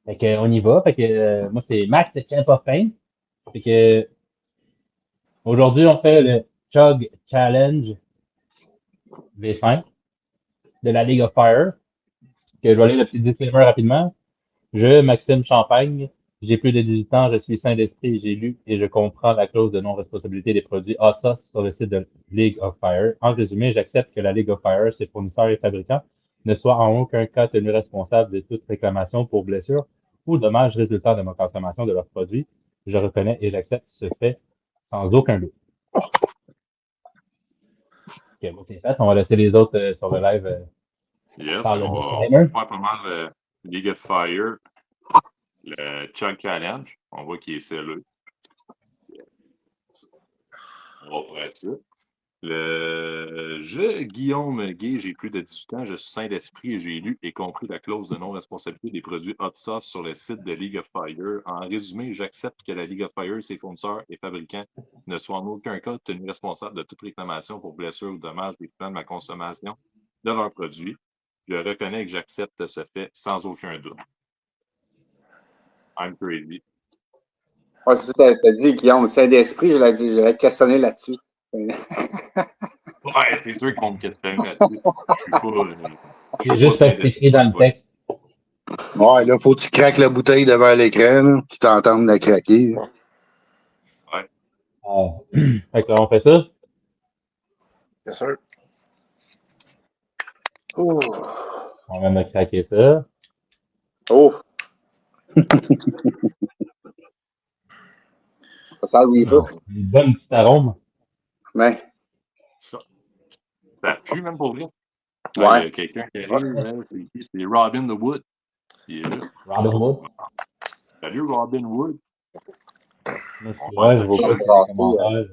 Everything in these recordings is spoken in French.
Fait que, on y va. Fait que, moi, c'est Max, le Champ of Pain. Fait que, aujourd'hui, on fait le Chug Challenge V5 de la League of Fire. Que je vais lire le petit disclaimer rapidement. Je, Maxime Champagne, j'ai plus de 18 ans, je suis sain d'esprit et j'ai lu et je comprends la clause de non-responsabilité des produits hot sauce sur le site de League of Fire. En résumé, j'accepte que la League of Fire, ses fournisseurs et fabricants, ne soient en aucun cas tenus responsables de toute réclamation pour blessure ou dommage résultant de ma consommation de leurs produits. Je reconnais et j'accepte ce fait sans aucun doute. Ok, bon, c'est fait. On va laisser les autres sur le live Yes, faire le on disclaimer. va faire pas mal le League of Fire, le Chug Challenge. On voit qu'il est scellé. On va faire ça. Je, Guillaume Gay, j'ai plus de 18 ans, je suis sain d'esprit et j'ai lu et compris la clause de non-responsabilité des produits hot sauce sur le site de League of Fire. En résumé, j'accepte que la League of Fire, ses fournisseurs et fabricants ne soient en aucun cas tenus responsables de toute réclamation pour blessure ou dommage découlant de ma consommation de leurs produits. Je reconnais que j'accepte ce fait sans aucun doute. I'm crazy. Ouais, c'est ça, t'as dit, Guillaume, saint d'esprit, je l'ai dit, je l'ai questionné là-dessus. Ouais, c'est sûr qu'on me questionne là-dessus. C'est juste parce que c'est écrit dans le texte. Ouais, là, faut que tu craques la bouteille devant l'écran, là, tu t'entendes la craquer. Ouais. Fait que là, on fait ça. Bien sûr. Oh. On va me craquer ça. Oh. Ça parle Weaver. Une bonne petite arôme. Mais. Ça pue même pour vrai. Ouais. Il y a quelqu'un qui arrive, c'est Robin the Wood. Il est là. Robin Wood. Salut Robin Wood. Moi, je vois pas sur les commentaires.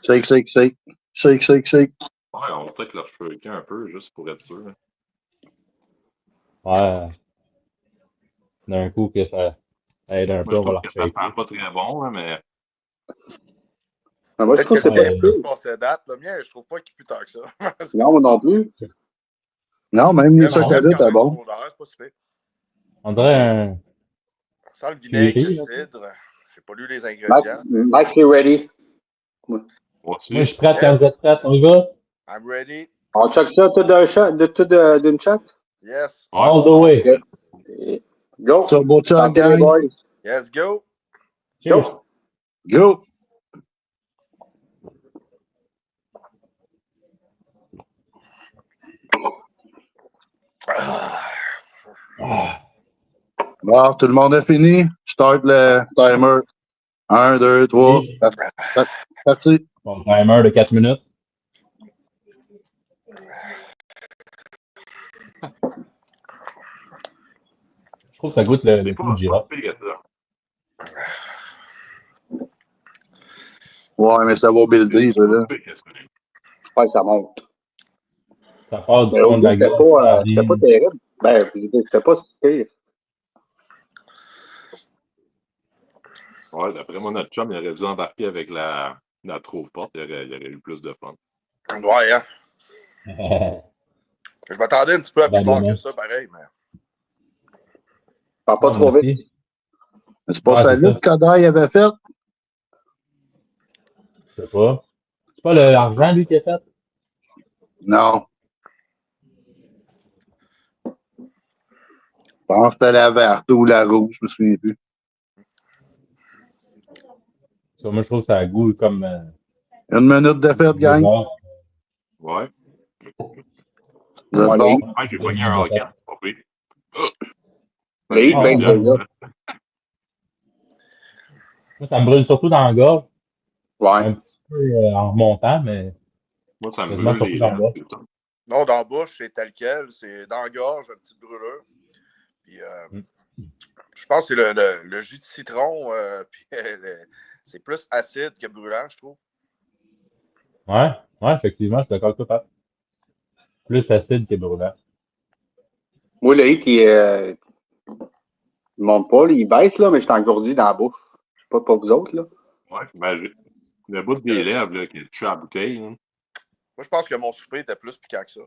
Shake, shake, shake. Shake, shake, shake. Ouais, on va peut-être leur shaker un peu, juste pour être sûr. Ouais. D'un coup, que ça aide un peu, Moi, je on va trouve leur que ça shaker. parle pas très bon, mais. Moi, je trouve que c'est plus passé date. Le mien, je trouve pas qu'il pue tant que ça. Non, moi non plus. Non, même les chocolats, t'es bon. C'est pas super. On dirait un. Sans le vinaigre, le Curry, cidre. J'ai pas lu les ingrédients. Max, you're ready. Moi, je suis prêt quand vous êtes prêts. On y va? I'm ready. On check ça tout d'un shot, d'une shot? Yes. All the way. Go. Turbo Chug, gang. Yes, go. Cheers. Go. Bon, tout le monde a fini. Start le timer. 1, 2, 3. Parti. Bon, timer de 4 minutes. Je trouve que ça goûte le coup de girofle. Ouais, mais ça va builder, ça, là. Ouais, ça monte. Ça part du Mais fond de la gorge. c'était pas terrible. Ben, c'était pas si pire. Ouais, d'après moi, notre chum, il aurait dû embarquer avec la trouve forte. Il aurait eu plus de fun. Ouais, hein. Je m'attendais un petit peu à plus fort que ça, pareil, mais. Pas trop vite. C'est pas ça là que Kodai avait fait? Je sais pas. C'est pas l'argent, lui, qui a fait? Non. Je pense que c'était la verte ou la rouge, je me souviens plus. Moi, je trouve que ça a goût comme. 1 minute de fête, gang. Ouais. Vous êtes bon. Ouais, j'ai pogné un rocket. Pas pire. Le hit, ben, Moi, ça me brûle surtout dans la gorge. Ouais. Un petit peu en remontant, mais. Moi, ça me brûle brûle les lèvres. Non, dans la bouche, c'est tel quel. C'est dans la gorge, une petite brûlure. Puis, je pense que c'est le jus de citron. Puis, c'est plus acide que brûlant, je trouve. Ouais, effectivement, je suis d'accord avec toi, Pat. Plus acide que brûlant. Moi, le hit, il monte pas, il baisse, là, mais je suis engourdi dans la bouche. Je sais pas pour vous autres, là. Ouais, j'imagine. Le bout des lèvres, là, qui est touché à la bouteille. Hein. Moi, je pense que mon souper était plus piquant que ça.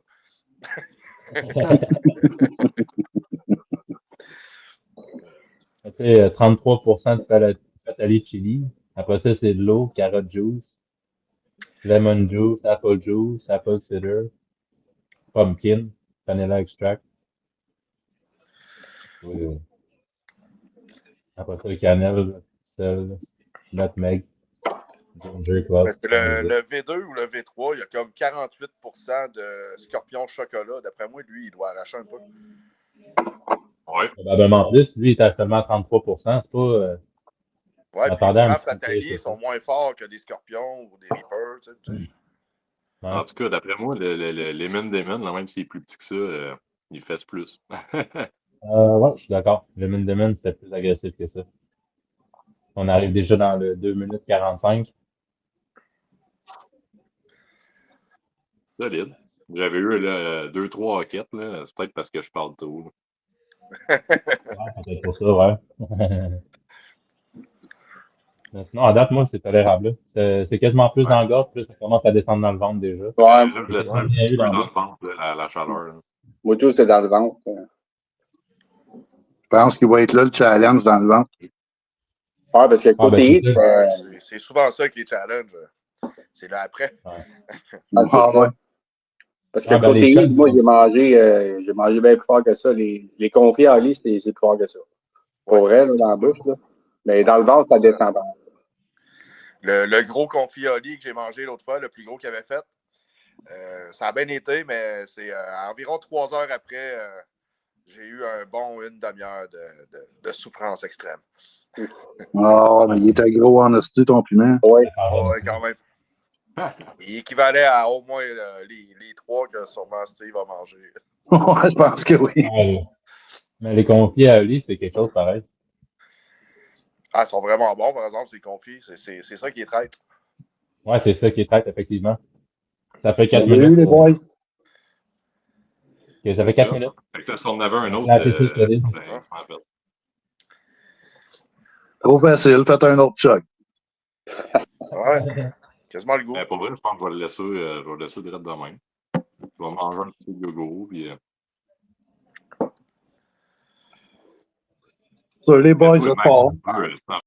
Tu sais, 33% de Fatali Chili. Après ça, c'est de l'eau, carotte juice, lemon juice, apple cider, pumpkin, vanilla extract. Oui. Après ça, cannelle, sel, nutmeg, ginger club. C'est le V2 ou le V3, il y a comme 48% de scorpion chocolat. D'après moi, lui, il doit arracher un peu. Ouais. Probablement plus. Lui, il est à seulement 33%. C'est pas. Ouais, puis les m'attendais à un courants petit peu Fatali plus, sont moins forts que des scorpions ou des reapers. Tu sais. Ouais. En tout cas, d'après moi, le Lemon Demon, là, même s'il est plus petit que ça, il fesse plus. Ouais, je suis d'accord. Le Mindeman, c'était plus agressif que ça. On arrive déjà dans le 2 minutes 45. Solide. J'avais eu 2-3 enquêtes, là. C'est peut-être parce que je parle tôt. Ouais, peut-être pour ça, ouais. Mais sinon, à date, moi, c'est tolérable, là. C'est quasiment plus dans le gorge, plus ça commence à descendre dans le ventre déjà. Ouais, Là, je le C'est sens un bien petit eu peu dans dans le le ventre, là, la chaleur. Là. moi, tout, c'est dans le ventre. Je pense qu'il va être là, le challenge dans le ventre. Ouais, parce que Ah, ben, côté c'est ça. C'est souvent ça avec les challenges. C'est là après. Ouais. Ah, ouais. Parce que Ah, ben, côté les chugs, moi, j'ai mangé bien plus fort que ça. Les confits en lit, c'est plus fort que ça. Pour vrai, là, dans la bouche. Là. Mais dans le ventre, ça descend pas. Le gros confit Oli que j'ai mangé l'autre fois, le plus gros qu'il avait fait, ça a bien été, mais c'est environ 3 heures après, j'ai eu un bon une demi-heure de souffrance extrême. Ah, mais il était gros en hostie, ton piment. Ouais. Ouais, quand même. Il équivalait à au moins les 3 que sûrement Steve a mangé. Ouais, je pense que oui. Ouais. Mais les confits à Oli, c'est quelque chose pareil. Ah, ils sont vraiment bons, par exemple, ces confits. C'est ça qui est traite. Ouais, c'est ça qui est traite, effectivement. Ça fait 4 Bien vu, minutes. les boys. Ok, ça fait 4 minutes. Fait que si on en avait un autre, Là, c'est solide. ben, en fait. Trop facile, faites un autre choc. Ouais, quasiment le goût. Ben, pour vrai, je pense que je vais le laisser direct de même. Je vais manger un petit yogourt, puis... Sur les boys, je pars. ça